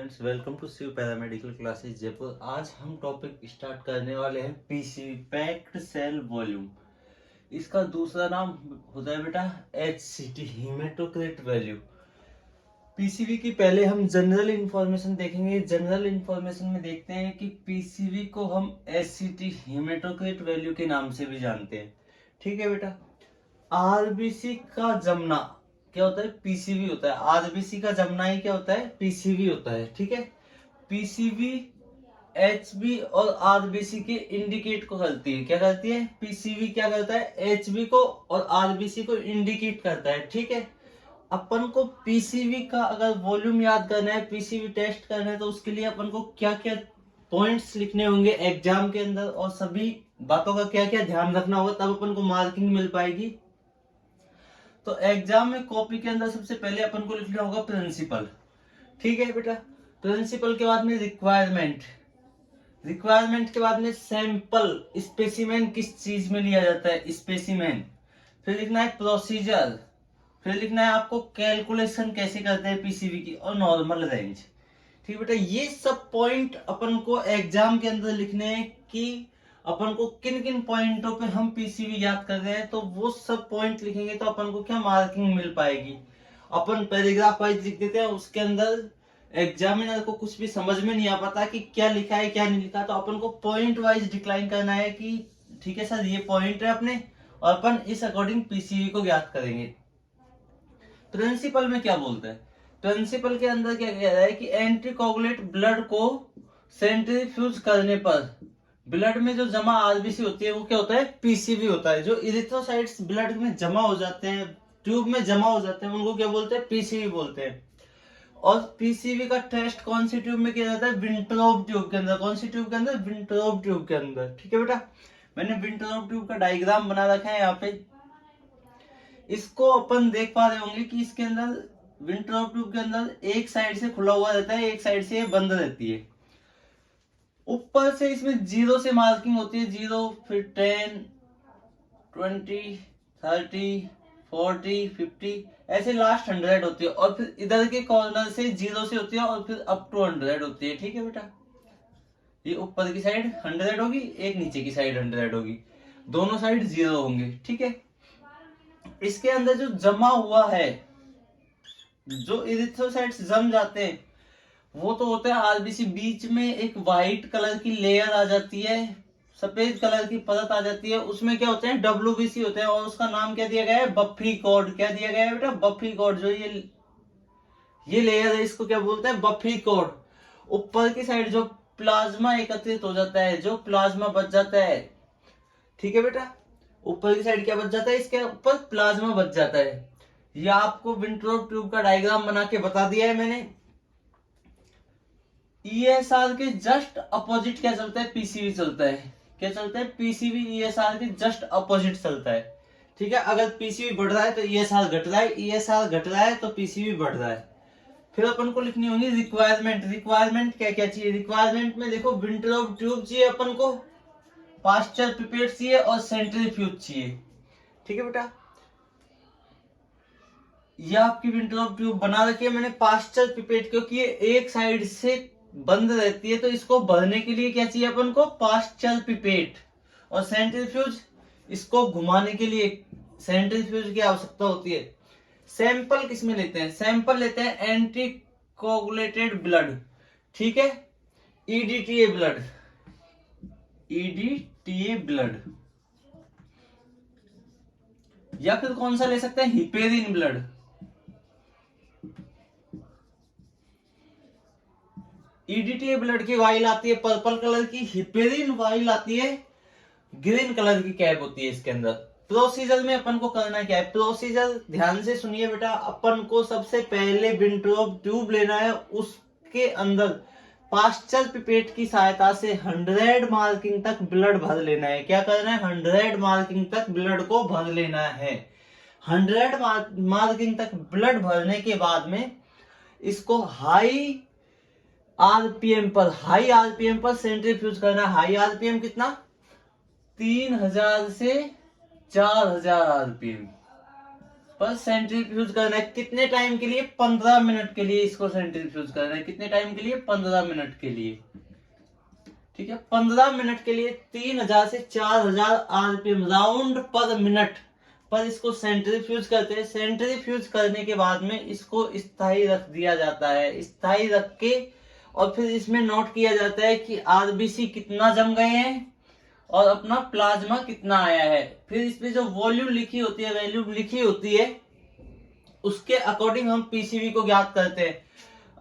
Students, welcome to Shiv paramedical classes Jaipur. आज हम topic start करने वाले हैं पीसीवी, पैक्ड सेल वॉल्यूम। इसका दूसरा नाम होता है बेटा एचसीटी, हीमेटोक्रिट वैल्यू। पीसीवी की पहले हम जनरल इंफॉर्मेशन देखेंगे। जनरल इंफॉर्मेशन में देखते हैं कि पीसीवी को हम एचसीटी, हीमेटोक्रिट वैल्यू के नाम से भी जानते हैं। ठीक है बेटा। आरबीसी का जमना क्या होता है? पीसीवी होता है। आरबीसी का जमना ही क्या होता है? पीसीवी होता है। ठीक है। पीसीवी एचबी और आरबीसी के इंडिकेट को करती है। क्या करती है? पीसीवी क्या करता है? एचबी को और आरबीसी को इंडिकेट करता है। ठीक है। अपन को पीसीवी का अगर वॉल्यूम याद करना है, पीसीवी टेस्ट करना है, तो उसके लिए अपन को क्या क्या पॉइंट्स लिखने होंगे एग्जाम के अंदर और सभी बातों का क्या क्या ध्यान रखना होगा, तब अपन को मार्किंग मिल पाएगी। तो एग्जाम में कॉपी के अंदर सबसे पहले अपन को लिखना होगा प्रिंसिपल। ठीक है बेटा। प्रिंसिपल के बाद में रिक्वायरमेंट, रिक्वायरमेंट के बाद में सैंपल, स्पेसिमेन किस चीज में लिया जाता है? स्पेसिमेन। फिर लिखना है प्रोसीजर, फिर लिखना है आपको कैलकुलेशन कैसे करते हैं पीसीवी की, और नॉर्मल रेंज। ठीक बेटा। ये सब पॉइंट अपन को एग्जाम के अंदर लिखने हैं कि अपन को किन किन पॉइंटों पे हम पीसीवी याद कर रहे हैं, तो वो सब पॉइंट लिखेंगे तो अपन को क्या मार्किंग मिल पाएगी। अपन पैराग्राफ वाइज लिख देते हैं, उसके अंदर एग्जामिनर को कुछ भी समझ में नहीं आ पाता कि क्या लिखा है क्या नहीं लिखा, तो अपन को पॉइंट वाइज डिक्लाइन करना है कि ठीक है सर ये पॉइंट है अपने, और अपन इस अकॉर्डिंग पीसीवी को याद करेंगे। प्रिंसिपल में क्या बोलता है? प्रिंसिपल के अंदर क्या कह रहा है कि एंटीकोगुलेट ब्लड को सेंट्रीफ्यूज करने पर ब्लड में जो जमा आरबीसी होती है वो क्या होता है? पीसीवी होता है। जो इरिथ्रोसाइट्स ब्लड में जमा हो जाते हैं, ट्यूब में जमा हो जाते हैं, उनको क्या बोलते हैं? पीसीवी बोलते हैं। और पीसीवी का टेस्ट कौन सी ट्यूब में किया जाता है? विंट्रोप ट्यूब के अंदर। कौन सी ट्यूब के अंदर? विंट्रोप ट्यूब के अंदर। ठीक है बेटा। मैंने विंट्रोप ट्यूब का डायग्राम बना रखा है यहाँ पे। इसको अपन देख पा रहे होंगे कि इसके अंदर विंट्रोप ट्यूब के अंदर एक साइड से खुला हुआ रहता है, एक साइड से बंद रहती है। ऊपर से इसमें जीरो से मार्किंग होती है, जीरो, फिर 10, 20, 30, 40, 50, ऐसे लास्ट 100 होती है, और फिर इधर के कॉर्नर से जीरो से होती है और फिर अप टू 100 होती है। ठीक है बेटा। ये ऊपर की साइड 100 होगी, एक नीचे की साइड 100 होगी, दोनों साइड जीरो होंगे। ठीक है। इसके अंदर जो जमा हुआ है, जो इरिथ्रोसाइट्स जम जाते हैं, वो तो होता है आरबीसी। बीच में एक व्हाइट कलर की लेयर आ जाती है, सफेद कलर की परत आ जाती है, उसमें क्या होते हैं? डब्ल्यूबीसी होते हैं, और उसका नाम क्या दिया गया है? बफरी कॉर्ड। क्या दिया गया है बेटा? बफरी कॉर्ड। जो ये लेयर है, इसको क्या बोलते हैं? बफरी कॉर्ड। ऊपर की साइड जो प्लाज्मा एकत्रित हो जाता है, जो प्लाज्मा बच जाता है। ठीक है बेटा। ऊपर की साइड क्या बच जाता है? इसके ऊपर प्लाज्मा बच जाता है। ये आपको विंट्रोप ट्यूब का डायग्राम बना के बता दिया है मैंने। ईएसआर के जस्ट अपोजिट क्या चलता है? पीसीवी चलता है। क्या चलता है? पीसीवी ईएसआर के जस्ट अपोजिट चलता है। ठीक है। अगर पीसीवी बढ़ रहा है तो ईएसआर घट रहा है, ईएसआर घट रहा है तो पीसीवी बढ़ रहा है। फिर अपन को लिखनी होगी रिक्वायरमेंट। रिक्वायरमेंट क्या क्या चाहिए? रिक्वायरमेंट में देखो, विंट्रोप ट्यूब चाहिए अपन को, पास्चर पिपेट चाहिए और सेंट्रीफ्यूज चाहिए। ठीक है बेटा। ये आपकी विंट्रोप ट्यूब बना रखी है मैंने, पास्चर पिपेट, क्योंकि ये एक साइड से बंद रहती है, तो इसको भरने के लिए क्या चाहिए अपन को? Pasture pipette. और सेंट्रीफ्यूज, इसको घुमाने के लिए सेंट्रीफ्यूज की आवश्यकता होती है। सैंपल किस में लेते हैं? सैंपल लेते हैं एंटी कोगुलेटेड ब्लड। ठीक है। ईडीटीए ब्लड, ईडीटीए ब्लड, या फिर कौन सा ले सकते हैं? Heparin blood. ईडीटीए ब्लड की वाइल आती है पर्पल कलर की, हिपेरिन वाइल आती है ग्रीन कलर की, कैप होती है इसके अंदर। प्रोसीजर में अपन को करना क्या है? प्रोसीजर ध्यान से सुनिए बेटा। अपन को सबसे पहले विंट्रोप ट्यूब लेना है, उसके अंदर पास्चर पिपेट की सहायता से 100 मार्किंग तक ब्लड भर लेना है। क्या करना है? 100 मार्किंग तक ब्लड को भर लेना है। 100 मार्किंग तक ब्लड भरने के बाद में इसको हाई आरपीएम पर सेंट्रीफ्यूज करना है। हाई आरपीएम कितना? 3000 से 4000 आरपीएम। पर सेंट्रीफ्यूज करना है। कितने टाइम के लिए? 15 मिनट के लिए इसको सेंट्रीफ्यूज करना है। कितने टाइम के लिए? 15 मिनट के लिए। ठीक है, 15 मिनट के लिए 3000 से 4000 आरपीएम राउंड पर मिनट पर इसको सेंट्रीफ्यूज करते हैं। सेंट्रीफ्यूज करने के बाद में इसको स्थायी रख दिया जाता है। स्थायी रख के और फिर इसमें नोट किया जाता है कि आरबीसी कितना जम गए हैं और अपना प्लाज्मा कितना आया है। फिर इसमें जो वॉल्यूम लिखी होती है, वैल्यू लिखी होती है, उसके अकॉर्डिंग हम पीसीवी को ज्ञात करते हैं।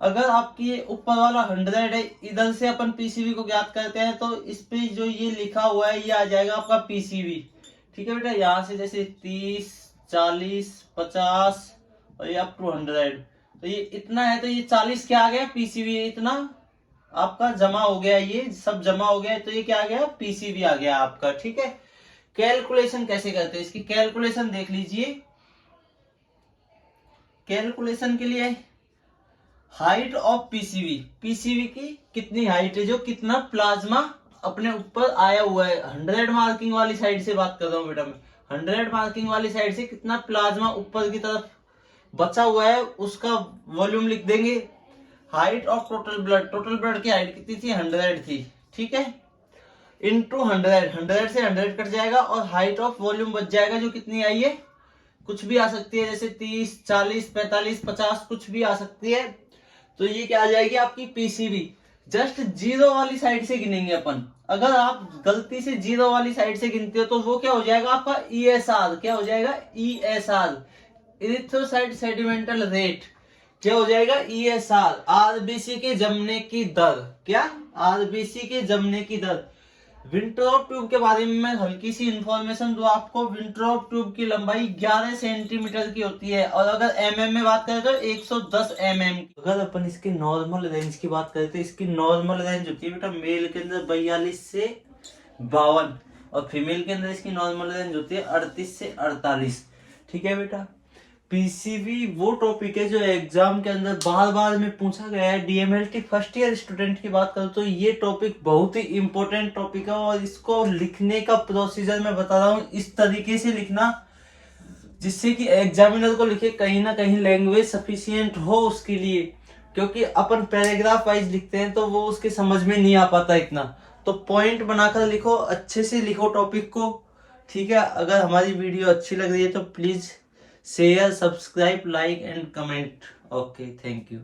अगर आपकी ये ऊपर वाला 100 है, इधर से अपन पीसीवी को ज्ञात करते हैं, तो इस पे जो ये लिखा हुआ है ये आ जाएगा आपका पीसीवी। ठीक है बेटा, यहाँ से जैसे 30, 40, 50 और ये अप टू 100, तो ये इतना है, तो ये 40 क्या आ गया? पीसीवी। इतना आपका जमा हो गया, ये सब जमा हो गया, तो ये क्या आ गया? पीसीवी आ गया आपका। ठीक है, कैलकुलेशन कैसे करते हैं इसकी? कैलकुलेशन देख लीजिए। कैलकुलेशन के लिए हाइट ऑफ पीसीवी, पीसीवी की कितनी हाइट है, जो कितना प्लाज्मा अपने ऊपर आया हुआ है। 100 मार्किंग वाली साइड से बात कर रहा हूँ बेटा मैं। 100 मार्किंग वाली साइड से कितना प्लाज्मा ऊपर की तरफ बचा हुआ है, उसका वॉल्यूम लिख देंगे। Height of total blood, total blood की हाइट कितनी थी? 100 थी। ठीक है, इंटू 100 से 100 कट जाएगा और हाइट ऑफ वॉल्यूम बच जाएगा, जो कितनी आई है? कुछ भी आ सकती है, जैसे 30, 40, 45, 50 कुछ भी आ सकती है। तो ये क्या आ जाएगी आपकी? पीसीवी। जस्ट जीरो वाली साइड से गिनेंगे अपन। अगर आप गलती से जीरो वाली साइड से गिनते हो तो वो क्या हो जाएगा आपका? ईएसआर। क्या हो जाएगा? ESR, erythrocyte sedimental rate. क्या हो जाएगा? ईएसआर, आरबीसी के जमने की दर। क्या? आरबीसी के जमने की दर। विंट्रोप ट्यूब के बारे में मैं हल्की सी इंफॉर्मेशन दूं आपको। विंट्रोप ट्यूब की लंबाई 11 सेंटीमीटर की होती है और अगर एमएम में बात करें तो 110 एमएम। अगर अपन इसकी नॉर्मल रेंज की बात करें तो इसकी नॉर्मल रेंज होती है बेटा मेल के अंदर 42 से 52 और फीमेल के अंदर इसकी नॉर्मल रेंज होती है 38 से 48। ठीक है बेटा, पीसीवी वो टॉपिक है जो एग्जाम के अंदर बार बार में पूछा गया है। डीएमएलटी फर्स्ट ईयर स्टूडेंट की बात करूं तो ये टॉपिक बहुत ही इंपॉर्टेंट टॉपिक है और इसको लिखने का प्रोसीजर मैं बता रहा हूँ इस तरीके से लिखना जिससे कि एग्जामिनर को लिखे कहीं ना कहीं लैंग्वेज सफिशियंट हो उसके लिए, क्योंकि अपन पैराग्राफ वाइज लिखते हैं तो वो उसके समझ में नहीं आ पाता इतना। तो पॉइंट बनाकर लिखो, अच्छे से लिखो टॉपिक को। ठीक है, अगर हमारी वीडियो अच्छी लग रही है तो please share, subscribe, like and comment. Okay, thank you.